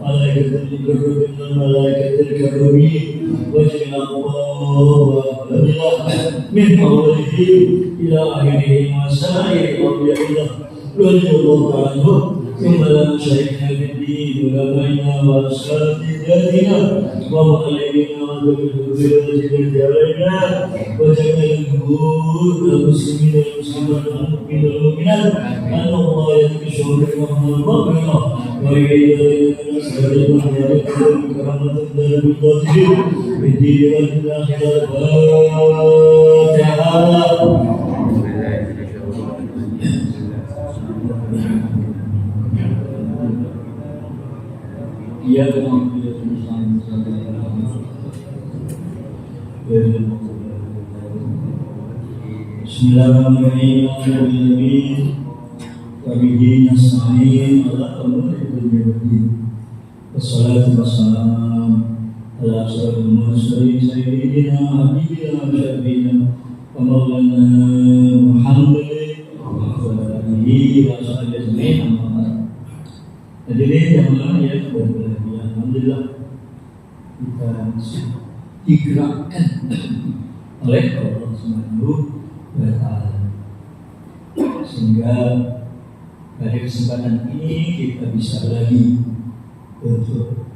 ملائكة المقربين الملائكة الكريمين واجعل الله من أوله إلى آخره وسائر أولياء الله رضي الله عنهم ثم لا شريك في الدين علمائنا وأساتذتنا ومعلمينا وذوي علينا وجميع الجهود المسلمين والمسلمات والمؤمنين والمؤمنات أن الله يكشف بهم المغفرة ويعيد سبيل كرامة الله بالقدر بالدين والآخرة الفاتحة. Ya Bismillahirrahmanirrahim. Wabihi nasta'in ala umuri dunya waddin. Wassalatu wassalam ala asyrafil mursalin sayyidina habibina wa syafiina wa maulana Muhammadin wa alihi wa sahbihi ajma'in. Hadirin yang mulia yang berbahagia, alhamdulillah kita digerakkan oleh Allah Subhanahu wa Ta'ala sehingga pada kesempatan ini kita bisa lagi untuk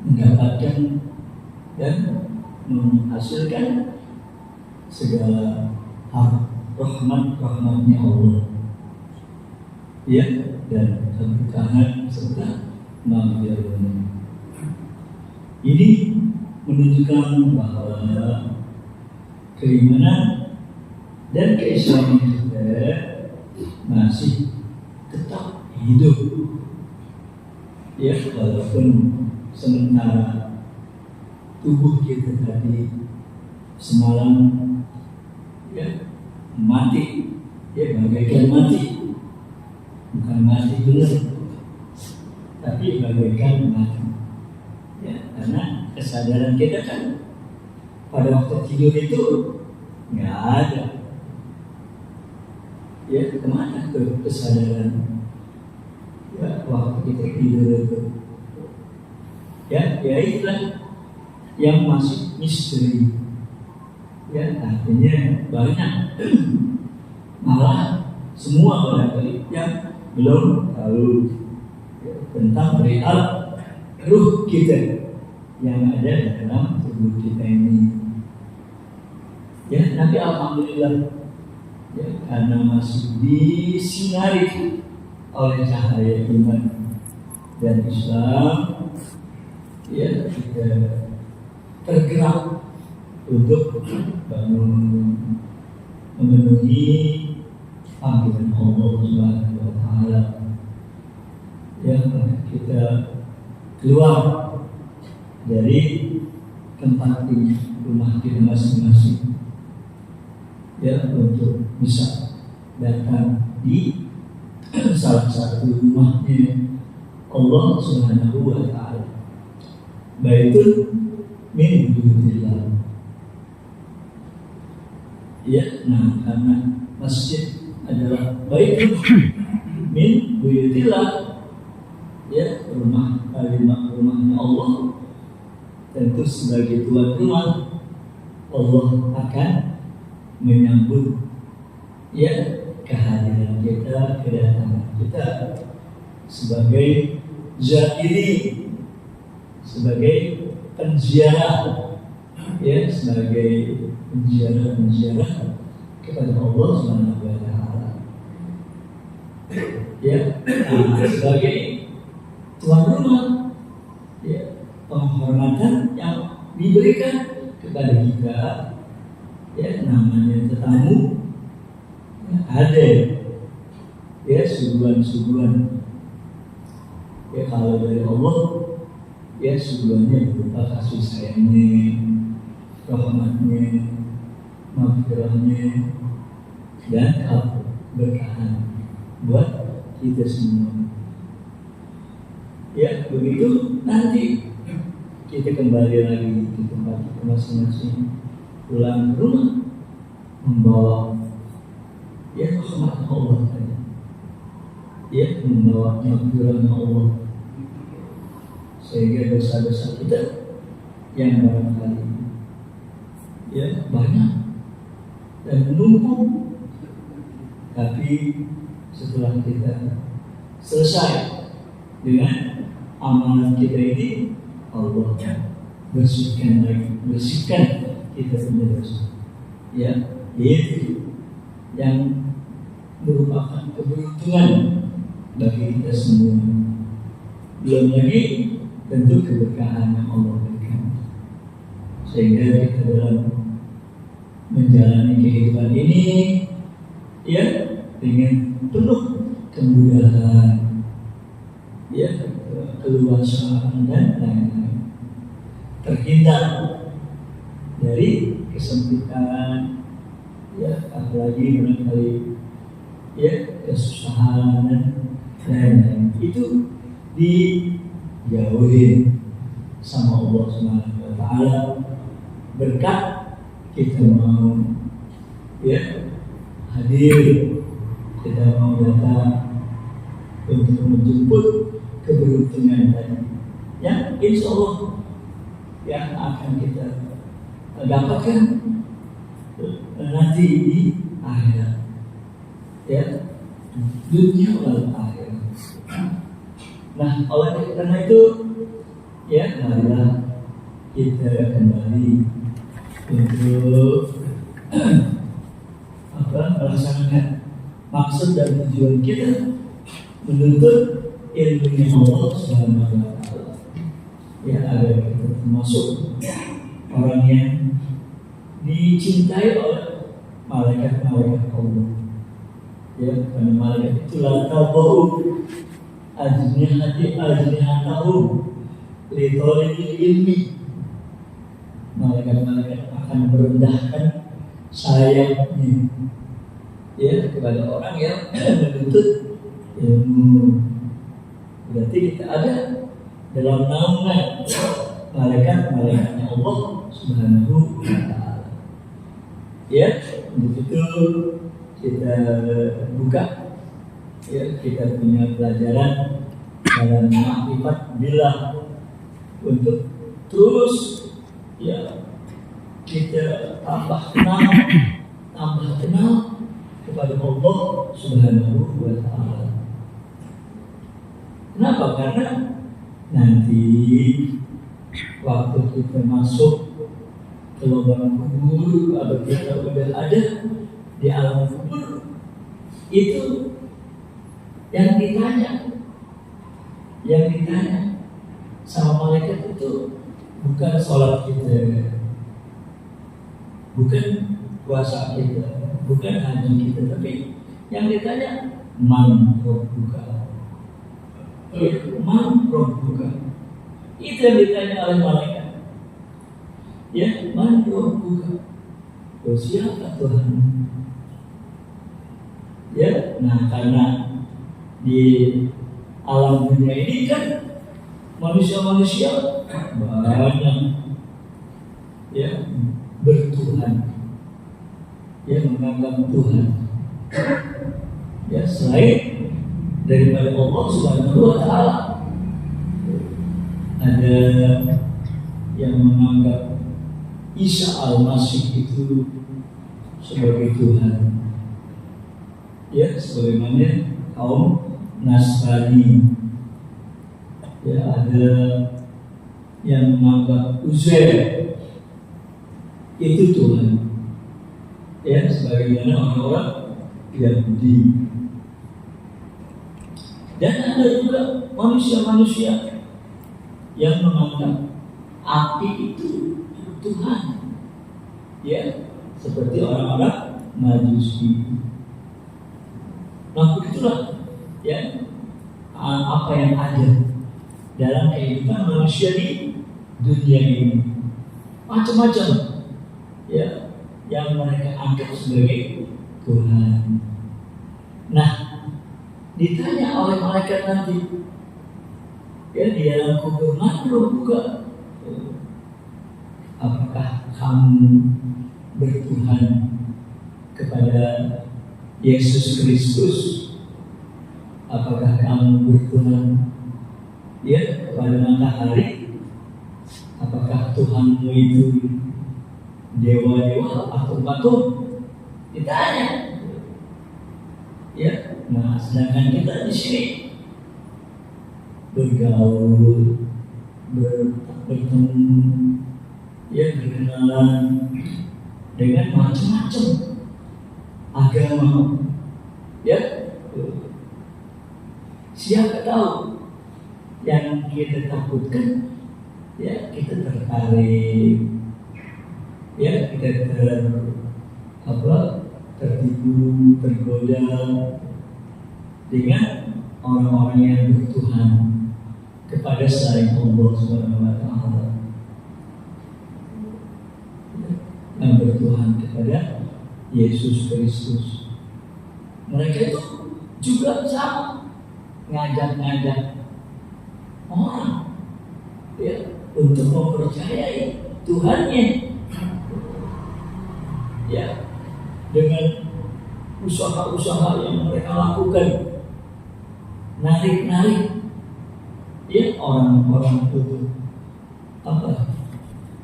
mendapatkan dan menghasilkan segala rahmat-rahmatnya Allah, ya, dan keberkahan serta maghfirahnya. Ini menunjukkan bahwa keimanan dan keislaman kita masih tetap hidup, ya, walaupun sementara tubuh kita tadi semalam, ya, mati, ya, bagaikan mati. Bukan mati benar, tapi bagaikan mati, ya, karena kesadaran kita kan pada waktu tidur itu nggak ada, ya, kemana tuh kesadaran, ya, waktu kita tidur itu, ya itulah yang masih misteri, ya, artinya banyak malah semua barangkali yang belum tahu tentang perihal ruh kita yang ada dalam tubuh kita ini. Ya, tapi alhamdulillah, ya, karena masih disinari oleh cahaya iman dan Islam, ya, kita tergerak untuk memenuhi panggilan Allah Subhanahu wa Ta'ala, ya, kita keluar dari tempat di rumah kita masing-masing, ya, untuk bisa datang di salah satu rumahnya Allah Subhanahu wa Ta'ala, Baitul min buyutillah, ya. Nah, karena masjid adalah baitul min buyutillah, ya, rumahnya Allah, tentu sebagai tuan rumah Allah akan menyambut, ya, kehadiran kita, kedatangan kita sebagai zairi, sebagai penziarah, ya, sebagai penziarah kepada Allah Subhanahu wa Ta'ala, ya, sebagai tuan rumah, ya, penghormatan yang diberikan kepada kita, ya, namanya tetamu, ya, ada, ya, suguhan-suguhan, ya, kalau dari Allah, ya, suguhannya berupa kasih sayangnya, rahmatnya, maghfirahnya, dan keberkahan buat kita semua. Ya, begitu nanti kita kembali lagi ke tempat kita masing-masing, pulang ke rumah membawa, ya, rahmat Allah tadi, ya, membawa maghfirah Allah, sehingga dosa-dosa kita yang barangkali banyak dan menumpuk, tapi setelah kita selesai dengan amalan kita ini, Allah bersihkan kita punya dosa. Itu yang merupakan keberuntungan bagi kita semua. Belum lagi tentu keberkahan yang Allah berikan, sehingga kita dalam menjalani kehidupan ini dengan penuh kemudahan, keluasan dan lain-lain, terhindar dari kesempitan, apalagi barangkali kesusahan dan lain-lain. Itu dijauhin sama Allah Subhanahu wa Ta'ala berkat kita mau hadir, kita mau datang untuk menjemput keberuntungan tadi yang insya Allah yang akan kita dapatkan nanti di akhirat, dunia wal akhirat. Nah, oleh karena itu marilah kita kembali untuk melaksanakan maksud dan tujuan kita menuntut ilmu Allah Subhanahu wa Ta'ala, agar kita termasuk orang yang dicintai oleh malaikat-malaikat Allah. Karena malaikat itu la tabu ajnihatahum li talibil ilmi. Malaikat-malaikat akan merendahkan sayapnya kepada orang yang menuntut ilmu. Berarti kita ada dalam naungan malaikat-malaikatnya Allah Subhanahu wa Ta'ala. Untuk itu kita buka kita punya pelajaran dalam ma'rifat billah untuk terus kita tambah kenal kepada Allah Subhanahu wa Ta'ala. Kenapa? Karena nanti waktu kita masuk ke lubang kubur atau kita sudah ada di alam kubur, itu yang ditanya sama malaikat itu bukan sholat kita, bukan puasa kita, bukan haji kita, tapi yang ditanya man rabbuka. Man rabbuka. Itu yang ditanya oleh malaikat. Man rabbuka. Siapa Tuhan? Nah, karena di alam dunia ini kan manusia-manusia banyak bertuhan, menganggap Tuhan selain daripada Allah Subhanahu wa Ta'ala. Ada yang menganggap Isa Al-Masih itu sebagai Tuhan, sebagaimana kaum Nasrani. Ada yang menganggap Uzair itu Tuhan, sebagaimana orang-orang Yahudi. Dan ada juga manusia-manusia yang menganggap api itu Tuhan, seperti orang-orang Majusi. Nah, begitulah apa yang ada dalam kehidupan manusia di dunia ini, macam-macam yang mereka anggap sebagai Tuhan. Nah, ditanya oleh malaikat nanti di dalam kubur, buka, apakah kamu bertuhan kepada Yesus Kristus? Apakah kamu bertuhan ya kepada matahari, apakah Tuhanmu itu dewa-dewa atau patung? Ditanya. Ya, nah sedangkan kita di sini bergaul, bertemu, ya berkenalan dengan macam-macam agama, ya. Siapa tahu yang kita takutkan, ya kita tertarik, ya kita tertipu, tergoda dengan orang-orang yang bertuhan kepada selain Allah Subhanahu wa Ta'ala, yang bertuhan kepada Yesus Kristus. Mereka itu juga sama ngajak-ngajak orang, ya, untuk mempercayai Tuhannya, ya, dengan usaha-usaha yang mereka lakukan, narik-narik, ya, orang-orang itu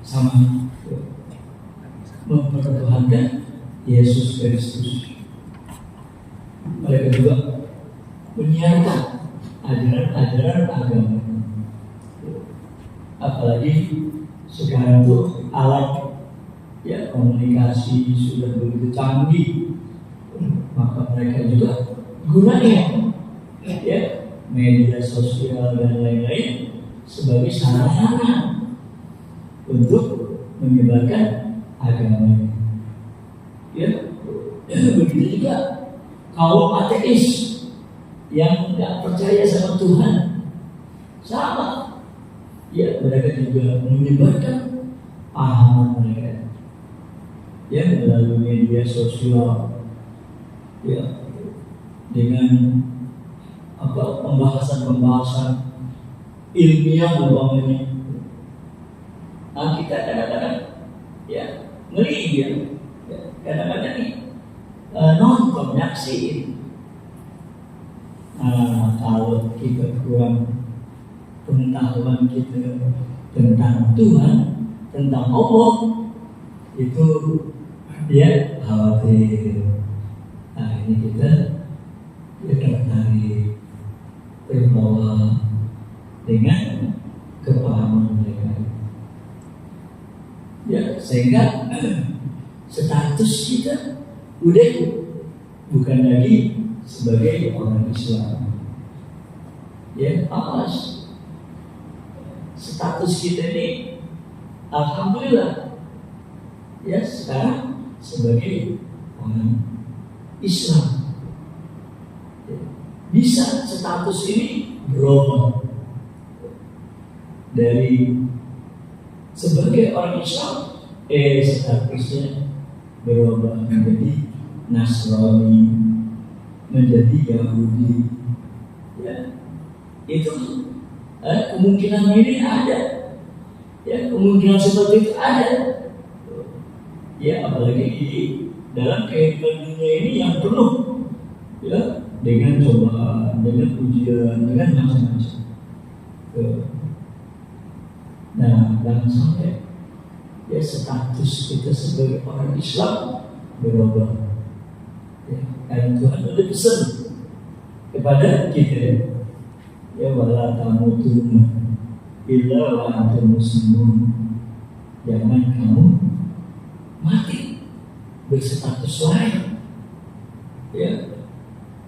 sama mempertuhankan Yesus Kristus. Mereka juga menyiarkan ajaran-ajaran agama. Apalagi sekarang tuh alat, ya, komunikasi sudah begitu canggih, maka mereka juga gunakan, ya, media sosial dan lain-lain sebagai sarana untuk menyebarkan agama. Ya, begitu juga kaum ateis yang tidak percaya sama Tuhan, sama, ya, mereka juga menyebarkan pahaman mereka, ya, melalui media sosial, ya, dengan pembahasan ilmiah umpamanya. Nah, kita kadang-kadang, ya, ngelihat, ya, kadang-kadang nih nonton, nyaksiin. Kalau kita kurang pengetahuan kita tentang Tuhan, tentang Allah, itu dia khawatir. Nah, ini kita tertarik, terbawa dengan kepahaman mereka, ya, sehingga status kita udah bukan lagi sebagai orang Islam, ya, awas. Status kita ini, alhamdulillah, ya, sekarang sebagai orang Islam, ya, bisa status ini berubah dari sebagai orang Islam, statusnya berubah menjadi Nasrani, menjadi Yahudi, ya, itu kemungkinan ini ada, ya, kemungkinan seperti itu ada, ya, apalagi di dalam kehidupan dunia ini yang penuh, ya, dengan cobaan, dengan ujian, dengan macam-macam. Nah, jangan sampai, ya, status kita sebagai orang Islam berubah. Ya, karena Tuhan sudah pesan kepada kita, ya, wala tamutunna illa wa antum muslimun. Jangan kamu mati berstatus lain, ya,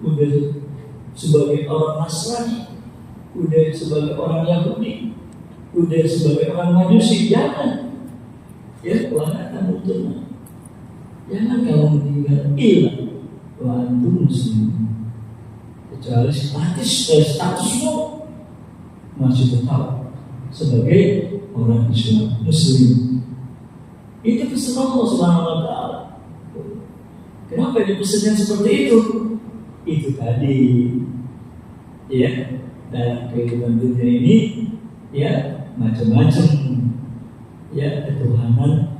udah sebagai orang Nasrani, udah sebagai orang Yahudi, udah sebagai orang Majusi. Jangan, ya, wala tamutunna, jangan kamu meninggal illa wa antum muslimun, kecuali statusmu masih tetap sebagai orang Islam Muslim. Itu pesan Allah Subhanahu wa Ta'ala. Kenapa dipesannya seperti itu? Itu tadi, ya, dalam kehidupan dunia ini, ya, macam-macam, ya, ketuhanan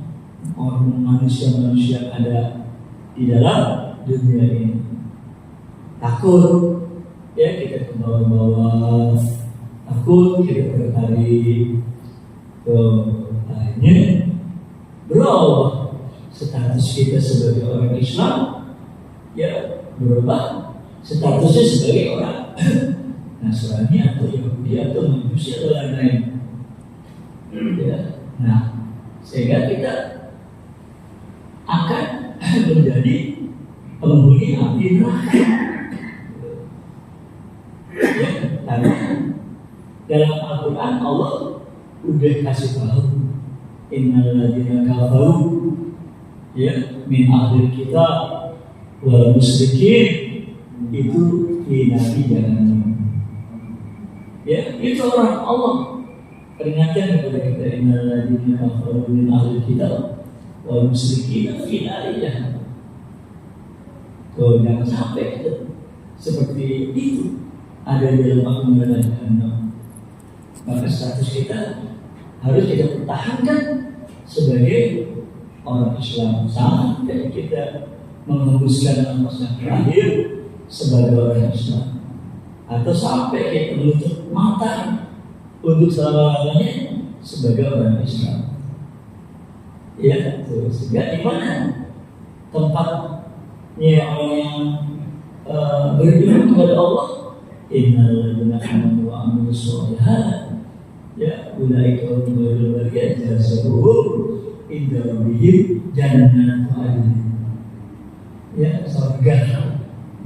orang manusia ada di dalam dunia ini. Takut, ya, kita ke bawah-bawah, takut kita tertarik ke lainnya, berubah status kita sebagai orang Islam, ya berubah statusnya sebagai orang Nasrani atau Yahudi atau Majusi atau lain-lain. Ya. Nah, sehingga kita akan menjadi penghuni api neraka. Ya, karena dalam Al-Quran Allah udah kasih tahu innal ladzina kafaru ya min ahlil kitab wal musyrikin itu fi nari jahannam. Ya, itu orang Allah peringatkan kepada kita innal ladzina kafaru min ahlil kitab wal musyrikin fi nari jahannam. Jangan sampai seperti itu ada di dalam api neraka jahannam. Maka status kita harus kita pertahankan sebagai orang Islam sampai kita menghembuskan nafas yang terakhir sebagai orang Islam, atau sampai kita menutup mata untuk selama-lamanya sebagai orang Islam. Ya, sehingga di mana tempatnya orang yang beriman kepada Allah? Innal ladzina amanu wa amilus sholihat ya ulaika humul bariyah jazaohum inda rabbihim jannatu adn. Ya, surga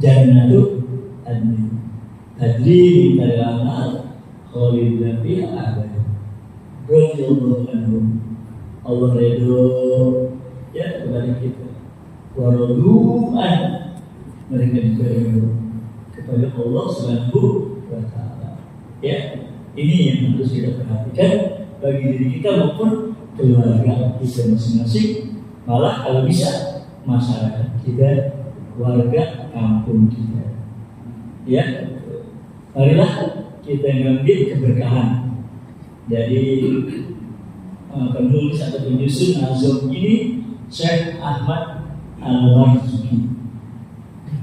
jannatu adn tajri min tahtiha al-anhar khalidina fiha abada. Radhiyallahu anhum. Allah ridho ya kepada kita. Wa radu'an, mereka juga ridho kepada Allah Subhanahu wa Ta'ala. Ya, ini yang harus kita perhatikan bagi diri kita maupun keluarga kita masing-masing. Malah kalau bisa masyarakat kita, warga kampung kita. Ya, marilah kita ngambil keberkahan. Jadi penulis atau penyusun nazom ini Syekh Ahmad Al-Marzuki.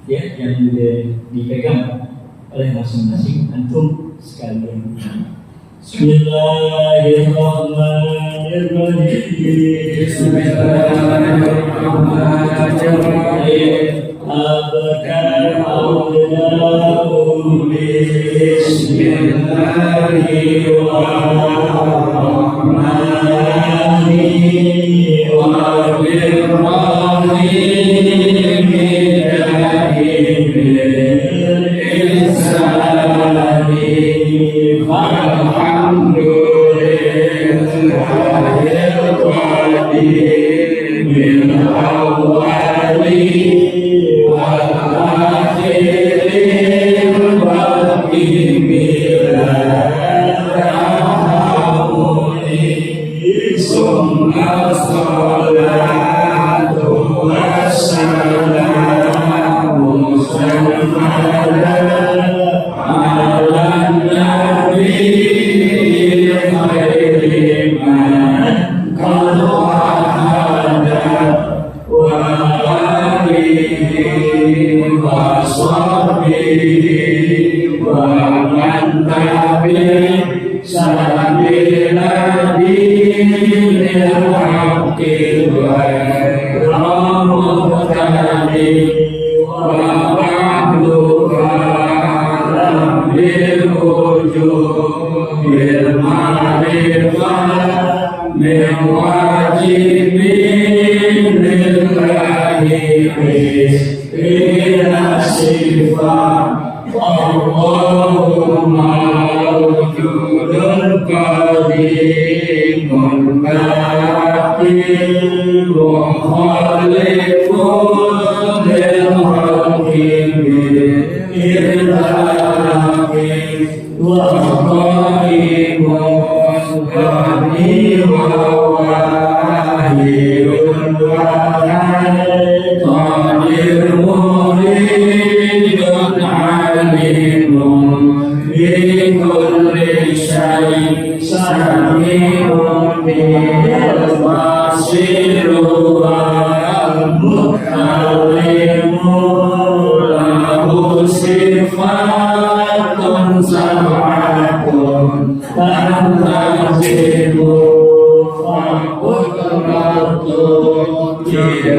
Ya, yang sudah dipegang oleh masing-masing antum sekalian. Bismillahirrahmanirrahim. Bismillahirrahmanirrahim. Abakar awliyahu bismillahirrahmanirrahim wa birrahim.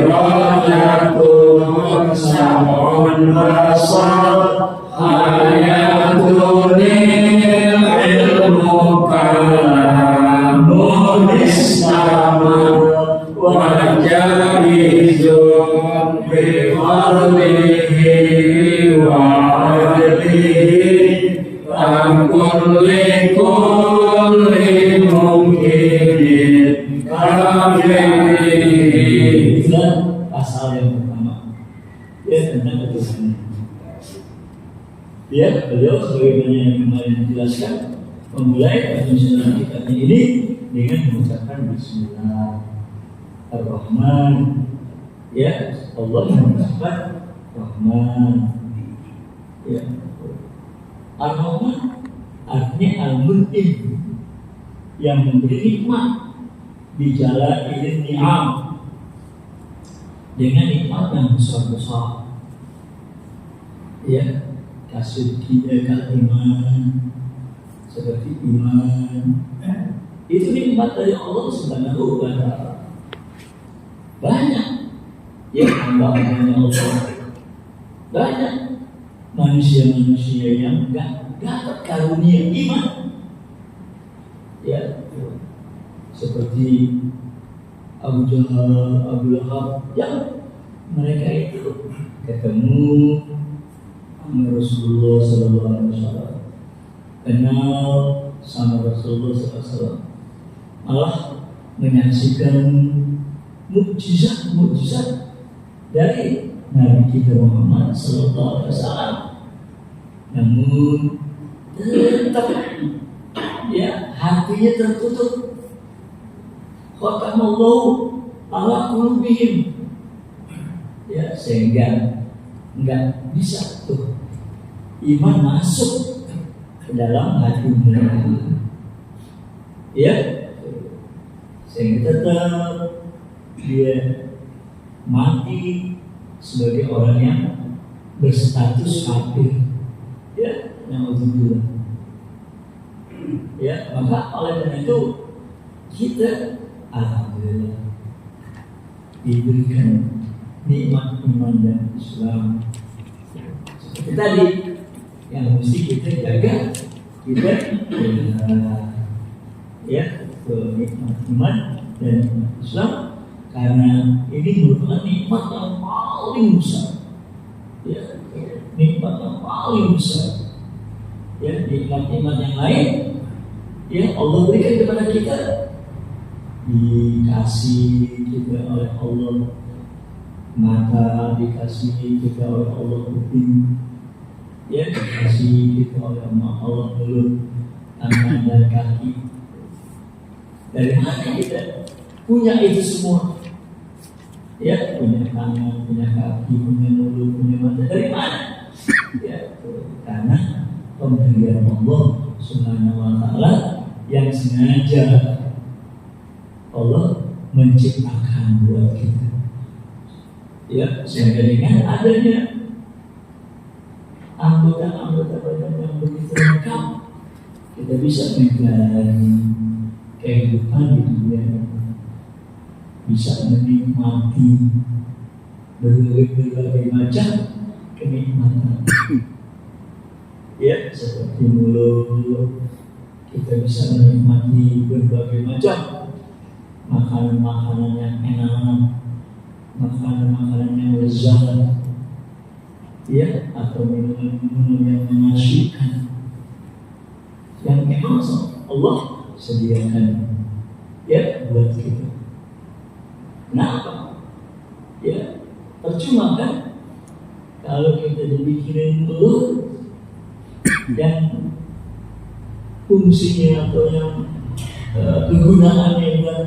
Rojatun samun basar ayatunil ilmu kalamun islaman wajahizun biwarlihi wa adlihi kulli mungkinin kafiri. Itulah pasal yang pertama, ya, tentang ketuhanan. Ya, beliau sebagaimana yang kemarin dijelaskan memulai penyusunan kitabnya ini dengan mengucapkan Bismillahirrahman. Ya, Allah mengucapkan Rahman. Ya, Ar-Rahman artinya Al-Mun'im, yang memberi nikmat di jalan ini ni'am, dengan nikmat yang besar-besar. Ya, kasih kita iman, seperti iman, itu nikmat dari Allah Subhanahu wa Ta'ala. Banyak yang hamba-hambanya Allah, banyak manusia-manusia yang gak dapat karunia iman. Ya, seperti Abu Jahal, Abu Lahab, yang mereka itu ketemu sama Rasulullah SAW, kenal sama Rasulullah SAW, malah menyaksikan mukjizat dari Nabi kita Muhammad SAW. Namun tetap ya hatinya tertutup. Khatamallahu ala qulubihim, ya, sehingga enggak bisa tuh iman masuk ke dalam hati mereka. Ya, sehingga tetap dia mati sebagai orang yang berstatus kafir. Ya, yang alhamdulillah. Ya, maka oleh karena itu kita alhamdulillah diberikan nikmat iman dan Islam. Seperti tadi yang mesti kita jaga, kita ya nikmat iman dan nikmat Islam, karena ini merupakan nikmat yang paling besar. Ya, nikmat yang paling besar. Ya, nikmat-nikmat yang lain, ya Allah berikan kepada kita, dikasih juga oleh Allah mata, dikasih juga oleh Allah kuping, ya, dikasih juga oleh Allah mulut, tangan dan kaki. Dari mana kita punya itu semua? Ya, punya tangan, punya kaki, punya mulut, punya mata. Dari mana? Ya, karena pemberian Allah Subhanahu wa Ta'ala yang sengaja Allah menciptakan buat kita. Ya, sehingga dengan adanya anggota-anggota badan yang begitu lengkap, kita bisa menjalani kehidupan di dunia ini, bisa menikmati berbagai macam kenikmatan. Ya, seperti mulut, kita bisa menikmati berbagai macam makanan-makanan yang enak, makanan-makanan yang lezat, ya, atau minuman-minuman yang mengasyikkan, yang memang Allah sediakan, ya, buat kita. Kenapa? Ya, percuma kan kalau kita dibikin mulut dan fungsinya atau yang kegunaannya buat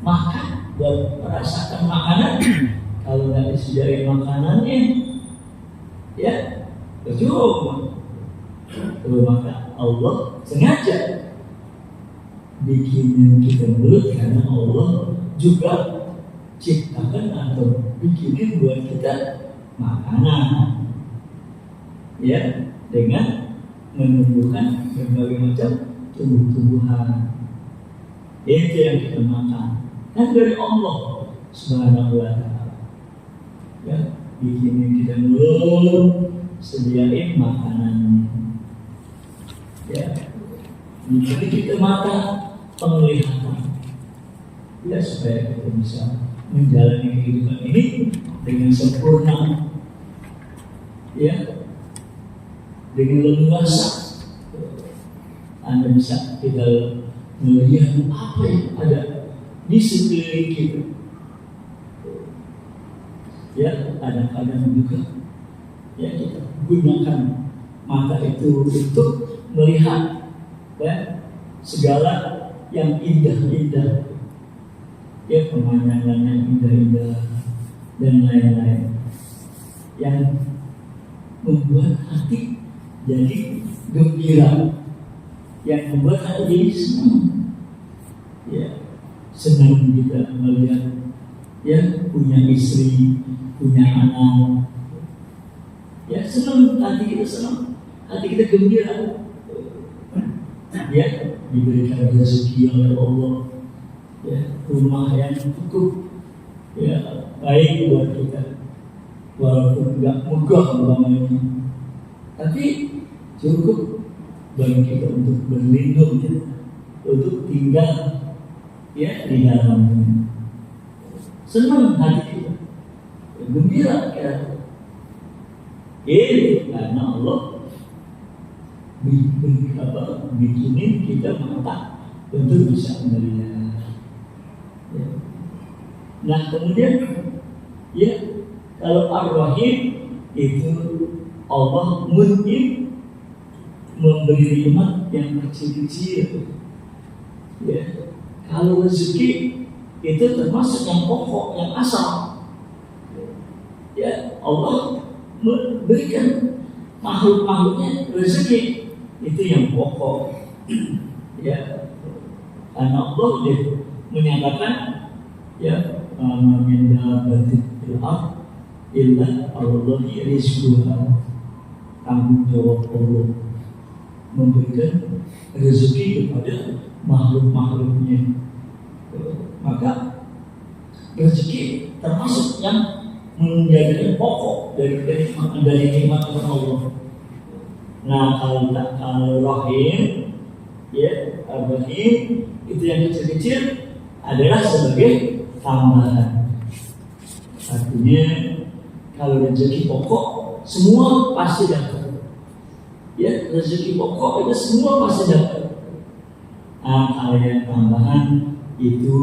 makan, buat merasakan makanan, kalau nggak disediain makanannya, ya percuma. Kalau maka Allah sengaja bikin kita mulut, karena Allah juga ciptakan atau bikinin buat kita makanan, ya, dengan menumbuhkan berbagai macam tumbuh-tumbuhan. Itu yang kita makan, kan dari Allah Subhanahu wa Ta'ala. bikinin kita dulu, sediain makanan, ya, diberi kita mata penglihatan, ya supaya kita bisa menjalani kehidupan ini dengan sempurna, ya, dengan leluasa. Anda bisa kita melihat apa yang ada di sekeliling kita. Ya, kadang-kadang juga ya kita gunakan mata itu untuk melihat ya segala yang indah-indah, ya pemandangan yang indah-indah dan lain-lain yang membuat hati jadi gembira, yang membuat hati jadi senang. Ya, senang kita melihat ya punya istri, punya anak, ya senang, hati kita senang, hati kita gembira, ya diberikan rezeki oleh Allah, ya rumah yang cukup, ya baik buat kita, walaupun nggak megah umpamanya, tapi cukup bagi kita untuk berlindung, ya, untuk tinggal ya di dalamnya. Senang hati kita, gembira ya. Ini karena Allah bikinin kita mata untuk bisa melihat. Ya. Nah kemudian ya kalau Ar-Rahim itu Allah mungkin memberi nikmat yang kecil-kecil. Ya. Kalau rezeki itu termasuk yang pokok, yang asal. Ya, Allah memberikan makhluk-makhluknya rezeki itu yang pokok. Ya, karena Allah menyatakan ya min dabbatin fil ardh illa Allahi rizquha. Tanggung jawab Allah memberikan rezeki kepada makhluk-makhluknya. Maka rezeki termasuk yang menjadi pokok dari nikmat Allah. Nah kalau rahim, ya rahim itu yang kecil-kecil adalah sebagai tambahan. Artinya kalau rezeki pokok semua pasti dapat. Ya rezeki pokok itu semua pasti dapat. Nah kalau yang tambahan itu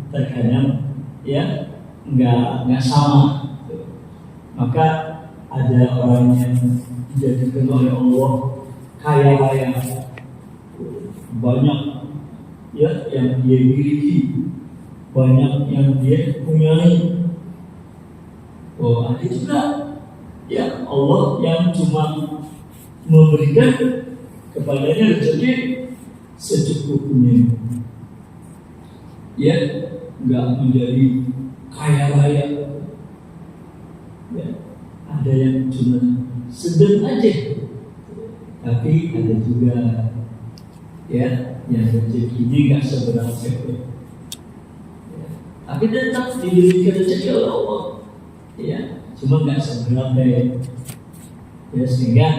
terkadang ya nggak sama. Maka ada orang yang dijadikan oleh Allah kaya raya, banyak ya yang dia miliki, banyak yang dia punyai. Oh ada juga ya Allah yang cuma memberikan kepadanya rezeki secukupnya. Ya, nggak menjadi kaya raya. Ya, ada yang cuma sedang aja, tapi ada juga ya yang rezeki ini nggak seberapa. Ya, tapi tetap diberikan rezeki oleh Allah. Ya, cuma nggak seberapa. Ya sehingga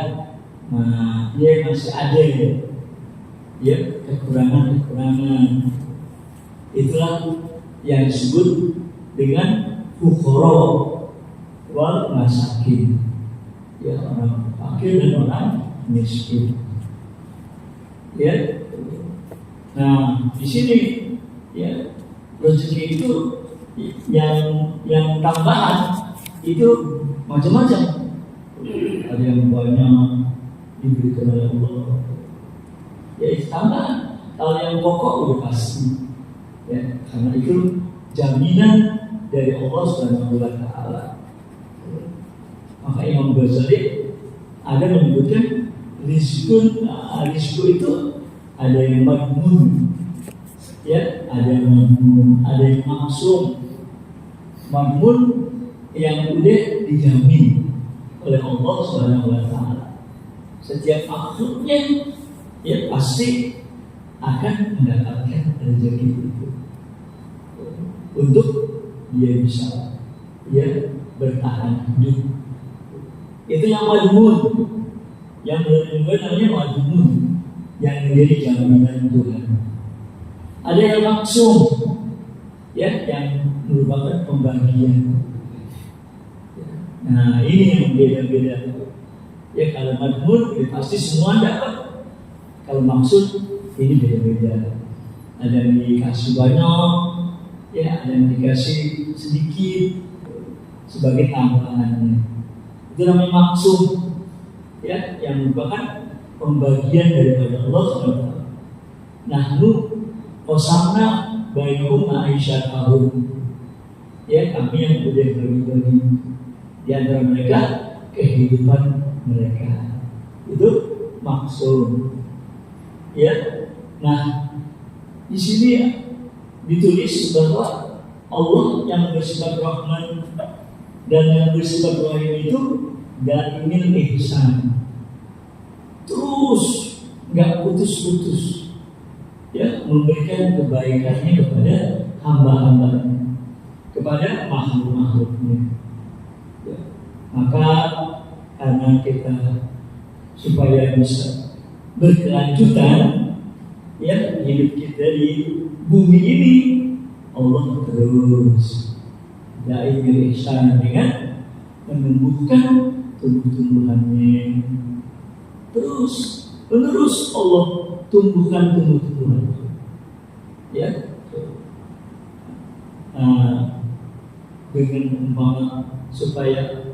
dia masih ada ya kekurangan. Itulah yang disebut dengan fuqara wal masakin, ya orang fakir dan orang miskin. Ya, nah di sini ya rezeki itu yang tambahan itu macam-macam. Ada yang banyak diberikan oleh Allah, ya itu tambahan. Kalau yang pokok udah pasti. Ya, karena itu jaminan dari Allah Subhanahu wa Ta'ala. Maka Imam Ghazali ada menyebutkan rizqu itu ada yang madmun, ya, ada yang madmun, ada yang maksum. Madmun yang udah dijamin oleh Allah Subhanahu wa Ta'ala. Setiap makhluknya ya pasti akan mendapatkan rezeki itu untuk dia bisa ya bertahan hidup. Itu yang madmun. Yang menurut namanya madmun, yang menjadi jaminan Tuhan. Ada yang maksum, ya, yang merupakan pembagian. Nah, ini yang beda-beda. Ya, kalau madmun ya pasti semua dapat. Kalau maksud ini beda-beda. Ada yang dikasih banyak, ya, ada yang dikasih sedikit sebagai tambahannya. Itu namanya maksud, ya, yang merupakan pembagian daripada Allah SWT. Nahnu qasamna bainahum ma'isyatahum. Ya, kami yang udah bagi-bagi di antara mereka kehidupan mereka. Itu maksud. Ya. Nah, di sini ya, ditulis bahwa Allah yang bersifat Rahman dan yang bersifat Rahim itu daimil ihsan, terus nggak putus-putus, ya, memberikan kebaikannya kepada hamba-hambanya, kepada makhluk-makhluknya. Ya. Maka karena kita supaya bisa berkelanjutan, ya, hidup kita di bumi ini, Allah terus daimil ihsan dengan menumbuhkan tumbuh-tumbuhannya, terus menerus Allah tumbuhkan tumbuh-tumbuhan, ya. Dengan umpama supaya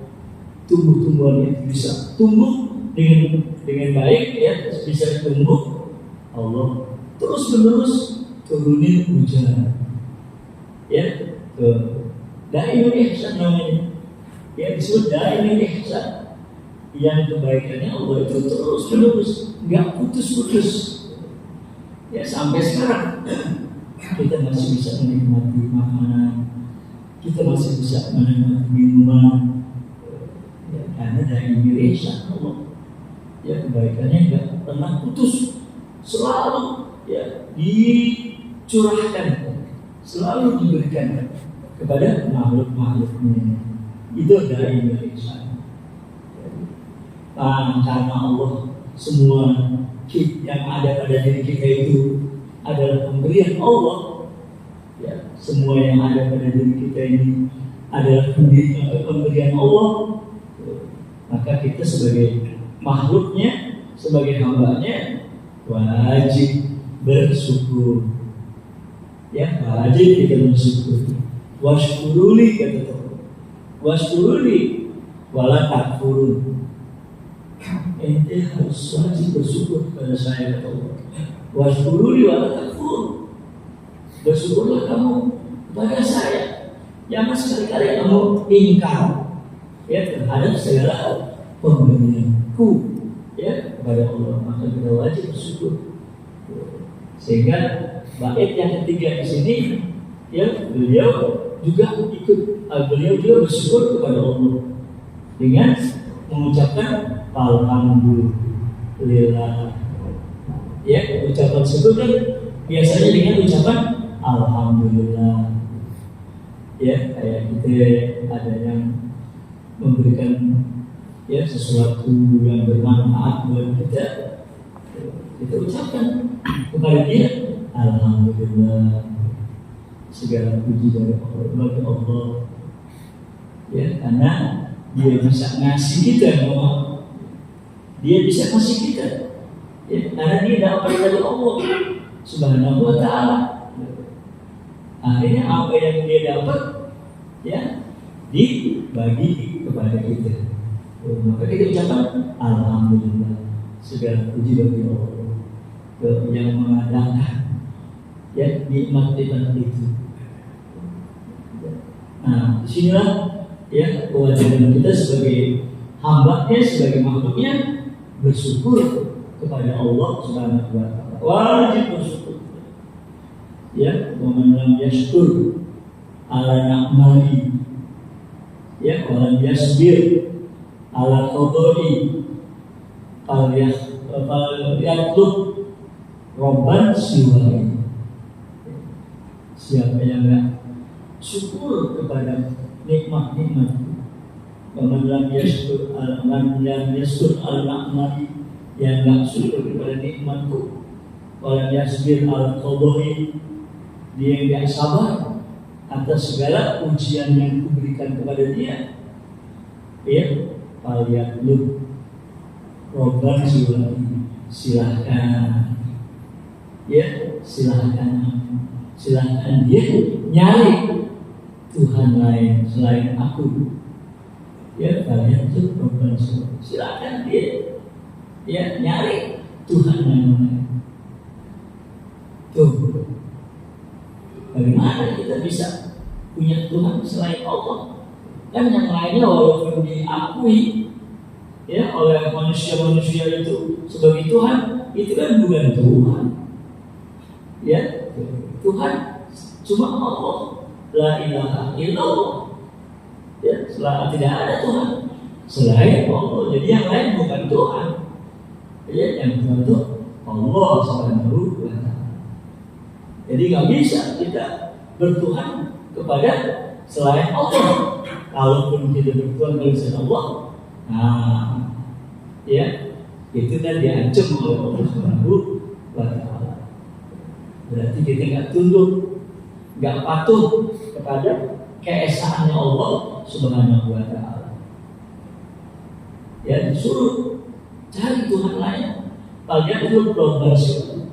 tumbuh-tumbuhan itu bisa tumbuh dengan baik, ya, bisa tumbuh, Allah terus menerus turunin hujan, ya, ke daimil ihsan namanya, ya, disebut daimil ihsan, yang kebaikannya Allah itu terus menerus, nggak putus-putus, ya, sampai sekarang kita masih bisa menikmati makanan, kita masih bisa menikmati minuman, ya, karena daimil ihsan Allah, ya, kebaikannya nggak pernah putus, selalu, ya, dicurahkan, selalu diberikan kepada makhluk-makhluknya. Itu daimil ihsan. Karena Allah, semua yang ada pada diri kita itu adalah pemberian Allah, ya, semua yang ada pada diri kita ini adalah pemberian Allah. Maka kita sebagai makhluknya, sebagai hambanya, wajib bersyukur, ya, wajib kita bersyukur. Washkuruli, kata Tuhan, washkuruli wala takfurun. Ente harus wajib bersyukur kepada saya, kata Allah. Washkuruli wala takfurun. Bersyukurlah kamu kepada saya, jangan sekali-kali kamu ingkar, ya, terhadap segala pemberianku, ya, kepada Allah. Maka kita wajib bersyukur. Sehingga bait yang ketiga di sini, ya, beliau juga bersyukur kepada Allah dengan mengucapkan alhamdulillah. Ya, ucapan syukur kan biasanya dengan ucapan alhamdulillah. Ya, kayak kita ada yang memberikan, ya, sesuatu yang bermanfaat buat kita, kita ucapkan kepada dia alhamdulillah, segala puji dari Allah, ya, karena dia bisa ngasih kita, dia bisa kasih kita, ya, karena dia dapat dari Allah Subhanahu wa Ta'ala. Akhirnya apa yang dia dapat, ya, dibagi kepada kita. Maka kita ucapkan alhamdulillah, segala puji bagi Allah yang mengadakan, ya, nikmat-nikmat itu. Nah, disinilah, ya, kewajiban kita sebagai hamba-Nya, sebagai makhluknya, bersyukur kepada Allah Subhanahu wa Ta'ala. Wajib bersyukur. Ya, wa man lam yashkur ala ni'mati, ya, wa lam yasbir ala qada'i fal yatlub robban siwai. Siapa yang enggak syukur kepada nikmat-nikmat, man lam yashkur al-ni'mati, yang nggak syukur kepada nikmatku, walam yasbir al-qadai, dia yang nggak sabar atas segala ujian yang kuberikan kepada dia, ya, falyatlub robban silahkan, ya, silahkan dia nyari Tuhan lain selain aku, ya, falyatlub robban silahkan dia, ya, nyari Tuhan yang lain. Tuh, bagaimana kita bisa punya Tuhan selain Allah? Kan yang lainnya walaupun diakui, ya, oleh manusia-manusia itu sebagai Tuhan, itu kan bukan Tuhan. Ya, Tuhan cuma Allah, la ilaha illallah. Ya, tidak ada Tuhan selain Allah. Jadi yang lain bukan Tuhan. Ya, yang Tuhan itu Allah Subhanahu wa Ta'ala. Jadi nggak bisa kita bertuhan kepada selain Allah. Kalaupun kita bertuhan kepada selain Allah, nah, ya, itu kan diancam oleh Allah Subhanahu wa Ta'ala. Berarti kita nggak tunduk, nggak patuh kepada keesaannya Allah Subhanahu wa Ta'ala. Ya, disuruh cari Tuhan lain. Kalian belum berhasil.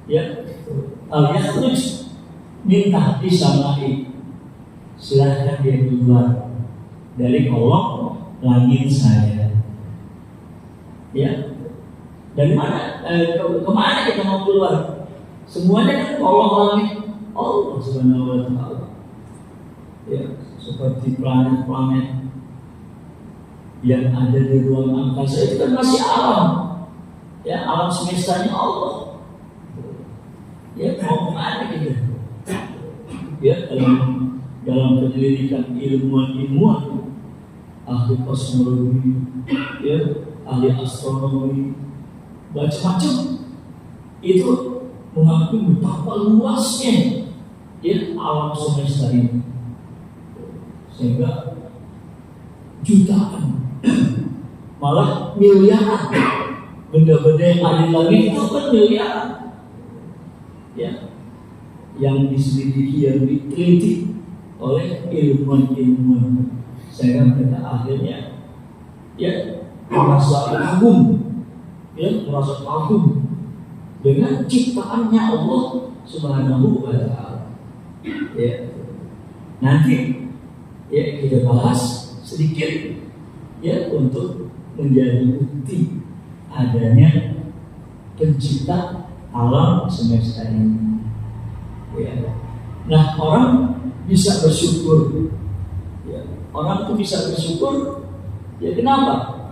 Ya, kalian terus minta disamai. Silahkan dia keluar dari kolong langit saya. Ya, dari mana? Kemana kita mau keluar? Semuanya kan kolong langit Allah Subhanahu wa Ta'ala. Ya, seperti planet-planet yang ada di ruang angkasa itu kan masih alam. Ya, alam semestanya Allah. Ya, mau kemana gitu? Ya, dalam penyelidikan ilmuwan, ahli kosmologi, ya, ahli astronomi, macam-macam itu mengakui betapa luasnya, ya, alam semesta ini, sehingga jutaan, malah miliaran benda-benda yang ada di langit itu kan miliaran, ya, yang diselidiki, yang diteliti oleh ilmuwan-ilmuwan, sehingga mereka akhirnya, ya, merasa kagum, ya, merasa kagum dengan ciptaannya Allah Subhanahu wa Ta'ala. Ya, nanti, ya, kita bahas sedikit, ya, untuk menjadi bukti adanya pencipta alam semesta ini. Ya. Nah, orang bisa bersyukur. Ya. Orang itu bisa bersyukur. Ya, kenapa?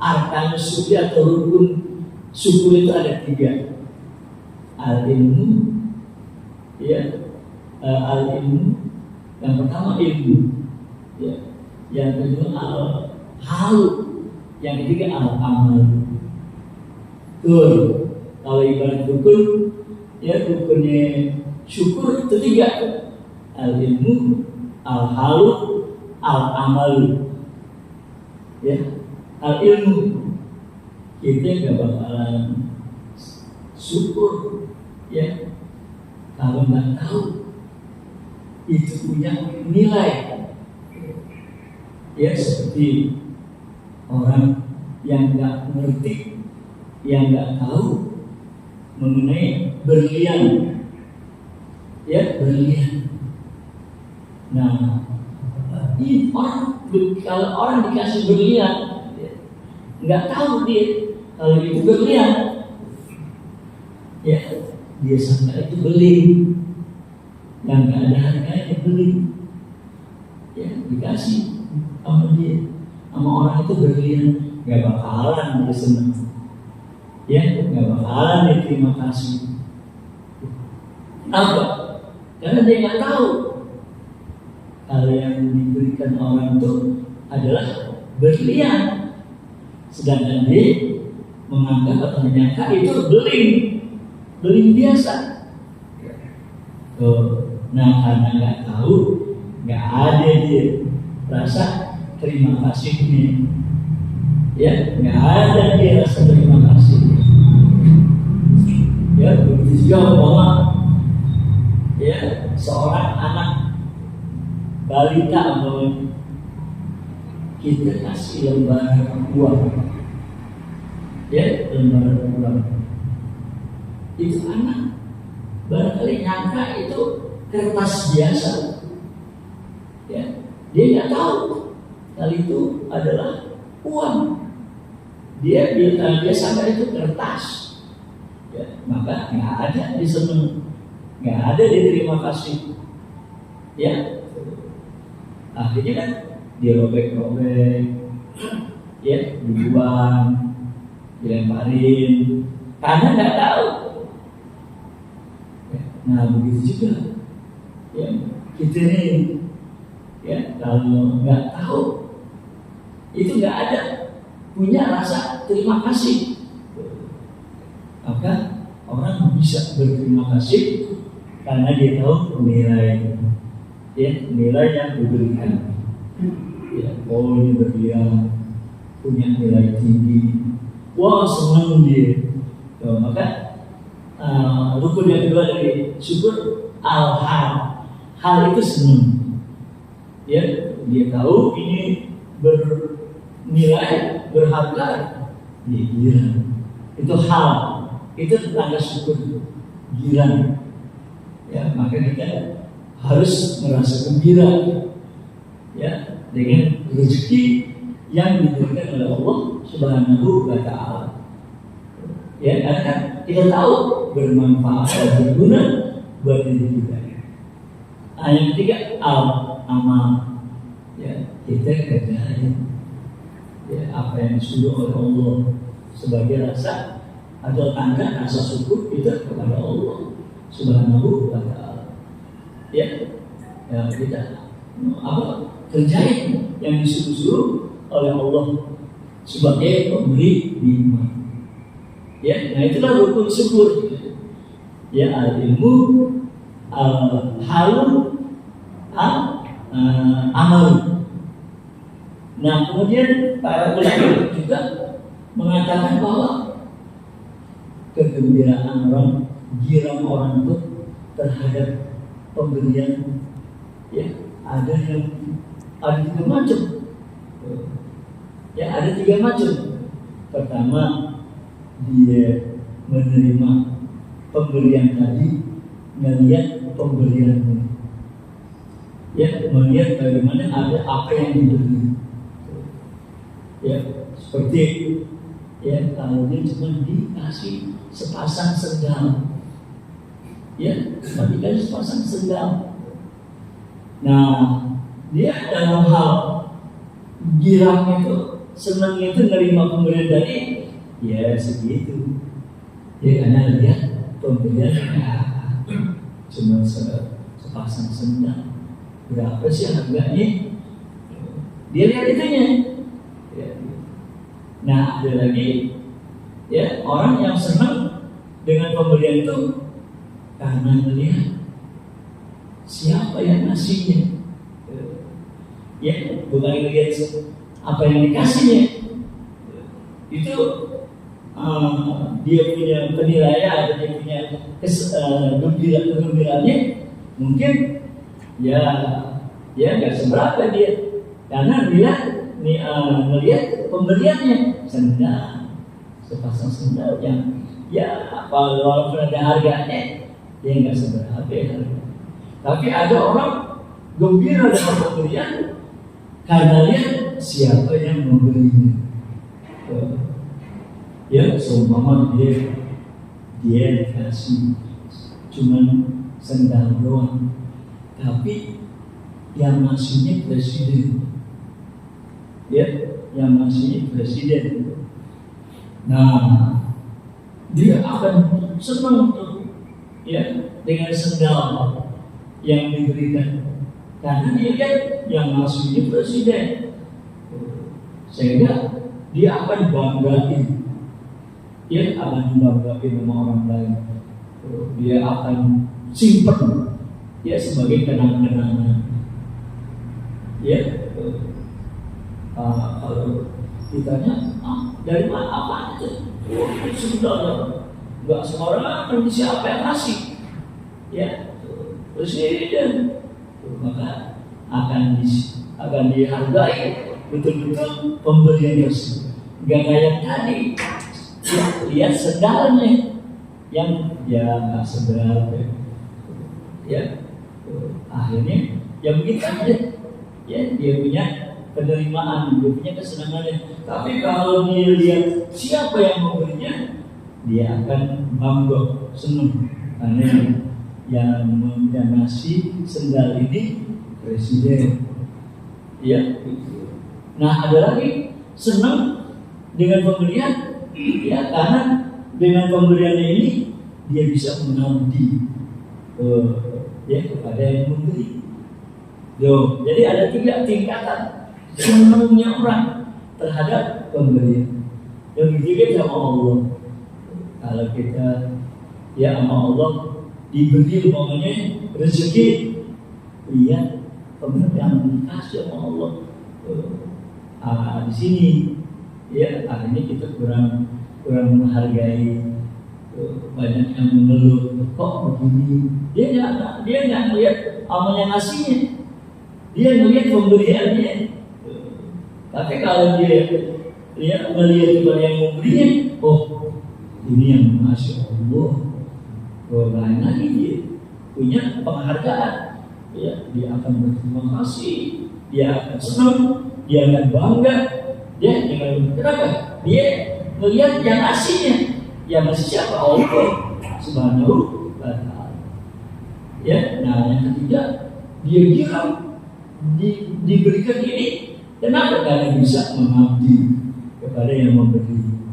Arkan syukur atau rukun syukur itu ada 3. Al-ilmu, ya, al-ilmu. Yang pertama ilmu, ya. Yang kedua al-halu, yang ketiga al-amal. Tuh, kalau ibarat rukun, ya, rukunnya syukur itu 3: al-ilmu, al-halu, al-amal. Ya, al-ilmu kita nggak bakalan syukur, ya, kalau nggak tahu itu punya nilai. Ya, seperti orang yang nggak ngerti, yang nggak tahu mengenai berlian, ya, berlian. Nah, ini kalau orang dikasih berlian, ya, nggak tahu dia kalau itu berlian, ya, dia sangka itu beling, yang nggak ada harganya beling, ya, dikasih sama dia, sama orang itu berlian, nggak bakalan dia senang, ya, nggak bakalan dia terima kasih. Kenapa? Karena dia nggak tahu kalau yang diberikan orang itu adalah berlian, sedangkan dia menganggap atau menyangka itu beling biasa. Nah, karena nggak tahu, nggak ada dia rasa terima kasihnya. Ya, nggak ada dia rasa terima kasih. Ya, begitu juga bahwa ya seorang anak balita bahwa kita kasih lembar uang, ya lembar uang, itu anak barangkali nyangka itu kertas biasa, ya dia nggak tahu kali itu adalah uang. Dia sangka itu kertas, ya, maka nggak ada diseneng, nggak ada diterima kasih, ya. Akhirnya kan dia robek-robek, ya, dibuang, dilemparin, karena nggak tahu. Ya, nah begitu juga, ya kita ini, ya kalau nggak tahu, itu nggak ada punya rasa terima kasih, maka orang bisa berterima kasih karena dia tahu nilai, ya nilai yang diberikan. Ya, oh ini berlian, punya nilai tinggi, wah senang dia. Maka rukun yang kedua dari syukur hal itu senang. Ya, dia tahu ini bernilai, berharga, dia girang. Itu hal, itu tanda syukur, girang. Ya, maka kita harus merasa gembira, ya, dengan rezeki yang diberikan oleh Allah Subhanahu wa Ta'ala. Ya, karena kita tahu bermanfaat dan berguna buat diri kita. Yang ketiga, amal. Ya, kita kerjain, ya, apa yang disuruh oleh Allah sebagai rasa atau tanda rasa syukur kita kepada Allah Subhanahu wa Ta'ala. Ya, kita kerjain yang disuruh oleh Allah sebagai pemberi nikmat. Ya, nah itulah rukun syukur. Ya, al-ilmu, al-halu, amal. Nah, kemudian para ulama juga mengatakan bahwa kegembiraan orang, girang orang itu terhadap pemberian, ya ada tiga macam. Ya, ada tiga macam. Pertama, dia menerima pemberian tadi, melihat pemberiannya. Ya, melihat bagaimana ada apa yang diberi. Ya, seperti ya kalau dia cuma dikasih sepasang sendal, ya cuma dikasih sepasang sendal. Nah, dia dalam hal girang itu, senang itu menerima pemberian tadi, ya segitu. Ya karena lihat pemberian cuma sepasang sendal, berapa sih harganya? Dia lihat itunya. Nah, ada lagi ya orang yang senang dengan pemberian itu karena melihat siapa yang ngasihnya. Ya, bukan melihat apa yang dikasihnya. Itu dia punya penilaian atau dia punya kegembiraannya mungkin ya nggak seberapa dia, karena dia melihat pemberiannya sendal, sepasang sendal yang ya walaupun ada harganya dia nggak seberapa harga. Tapi ada orang gembira dengan pemberian karena lihat siapa yang memberinya. Ya seumpama dia dikasih cuman sendal doang, tapi yang ngasihnya presiden. Ya, yang ngasihnya presiden. Nah, dia akan senang ya dengan sendal yang diberikan, karena dia kan yang ngasihnya presiden, sehingga dia akan banggain. Dia akan banggain sama orang lain. Dia akan simpan ya sebagai kenang-kenangan. Ya, kalau ditanya, dari mana apa itu? Sudah nggak semua orang siapa yang ngasih, ya presiden, maka akan dihargai betul-betul pemberian Yesus. Gak kayak tadi, lihat sendalnya yang ya nggak seberapa, ya akhirnya ya begitu aja, ya dia punya penerimaan, dia punya kesenangannya. Tapi kalau dia lihat siapa yang memberinya, dia akan bangga, senang, karena yang mengasih sendal ini presiden. Ya, nah ada lagi senang dengan pemberian, ya karena dengan pemberiannya ini dia bisa mengabdi ya kepada yang memberi. Jadi ada 3 tingkatan senangnya orang terhadap pemberian. Yang ketiga sama Allah. Kalau kita ya sama Allah diberi umpamanya rezeki, lihat pemberian dikasih sama Allah. Di sini ya akhirnya kita kurang menghargai. Banyak yang mengeluh, kok begini? Dia nggak melihat amalnya ngasihnya, dia melihat pemberiannya. Tapi kalau dia melihat kepada yang memberinya, oh ini yang masya Allah, lain lagi dia punya penghargaan, ya dia akan berterima kasih, dia akan senang, dia akan bangga, dia dengan kenapa? Dia melihat yang aslinya. Ya masih siapa? Allah Subhanahu wa ta'ala. Ya, nah yang ketiga dia girang diberikan ini. Kenapa? Karena bisa mengabdi kepada yang memberi.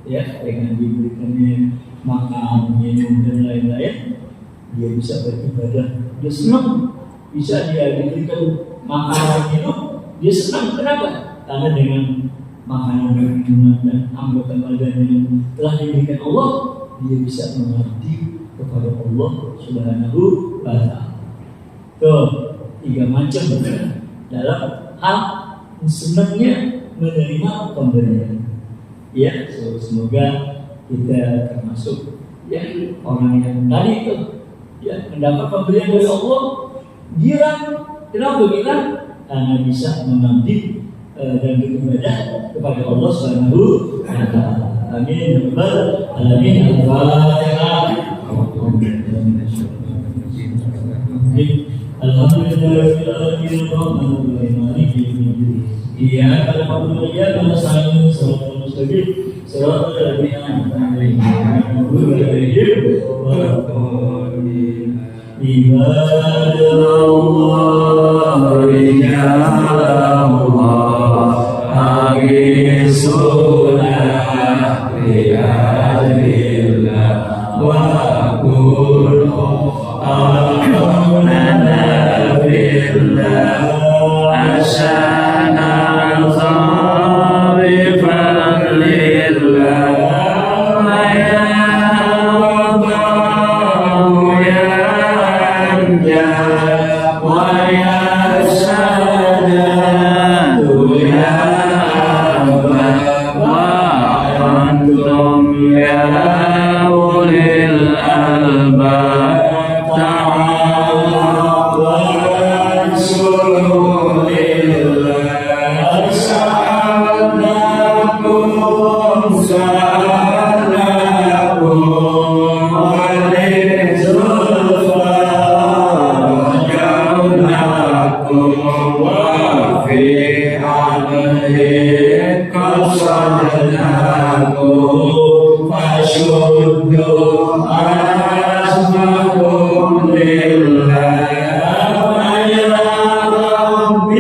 Ya, dengan diberikannya makan, minum dan lain-lain, dia bisa beribadah. Dia senang bisa dia diberikan makan, minum, dia senang. Kenapa? Karena dengan makanan dan minuman dan anggota badan yang telah diberikan Allah, dia bisa mengabdi kepada Allah Subhanahu wa ta'ala. 3 macam dalam hal senangnya menerima pemberian. Ya, semoga kita termasuk ya orang yang tadi itu ya mendapat pemberian dari Allah, girang. Kenapa girang? Karena bisa mengabdi dan beribadah kepada Allah Subhanahu wa ta'ala. Amin. Alamin. Al-Fatihah. Alhamdulillahirabbil alamin. Maliki yaumiddin. Iyyaka na'budu wa iyyaka nasta'in. Shiratal mustaqim. Shiratal ladzina an'amta 'alaihim ghairil maghdubi 'alaihim. Ibadallah rijalullah agisuna bi'adillah wa kullu amanana billah asyana al-kharifan lillah wa ya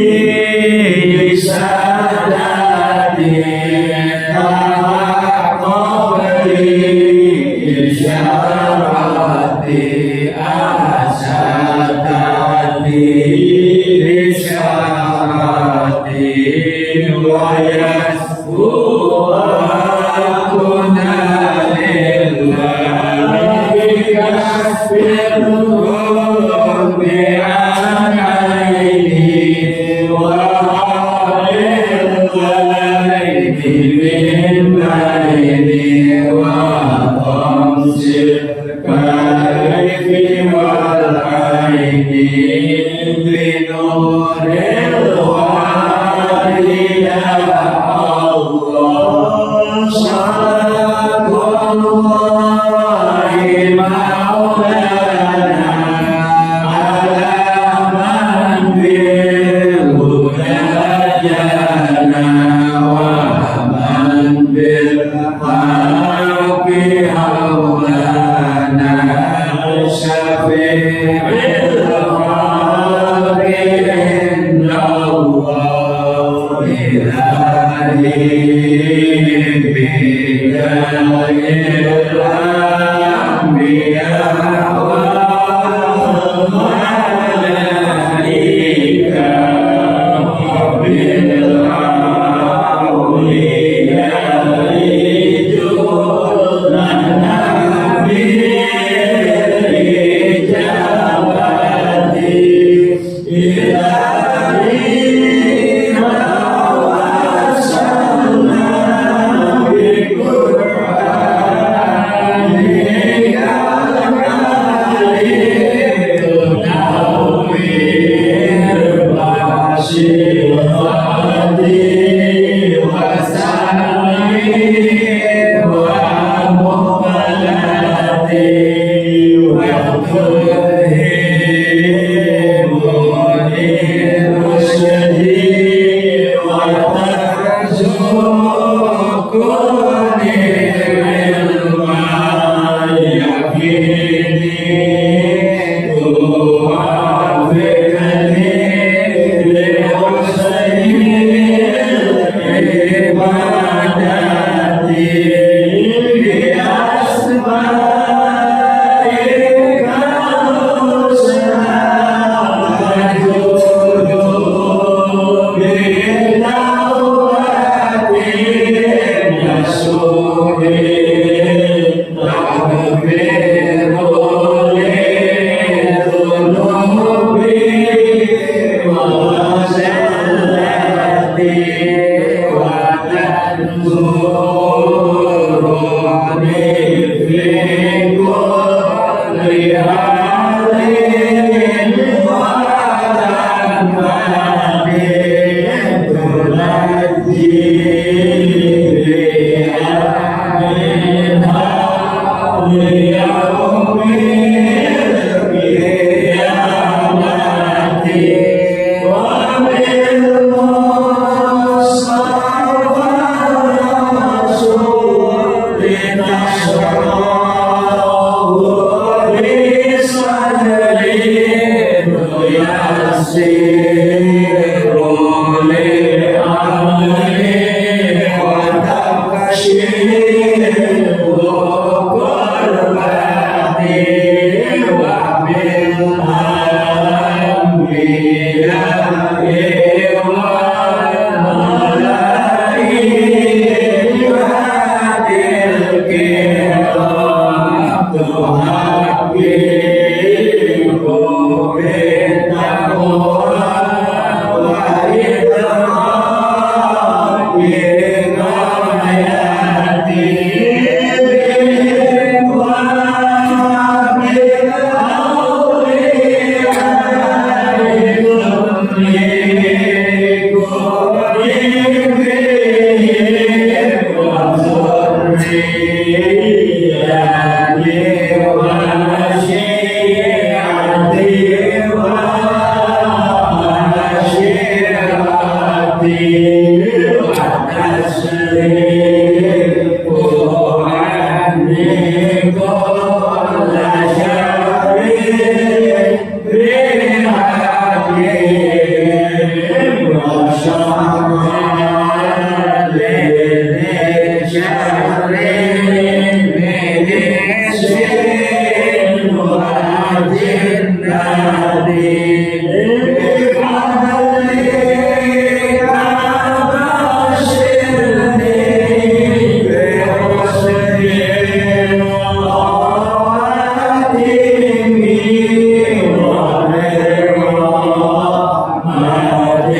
Bi Amen.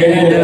Yeah.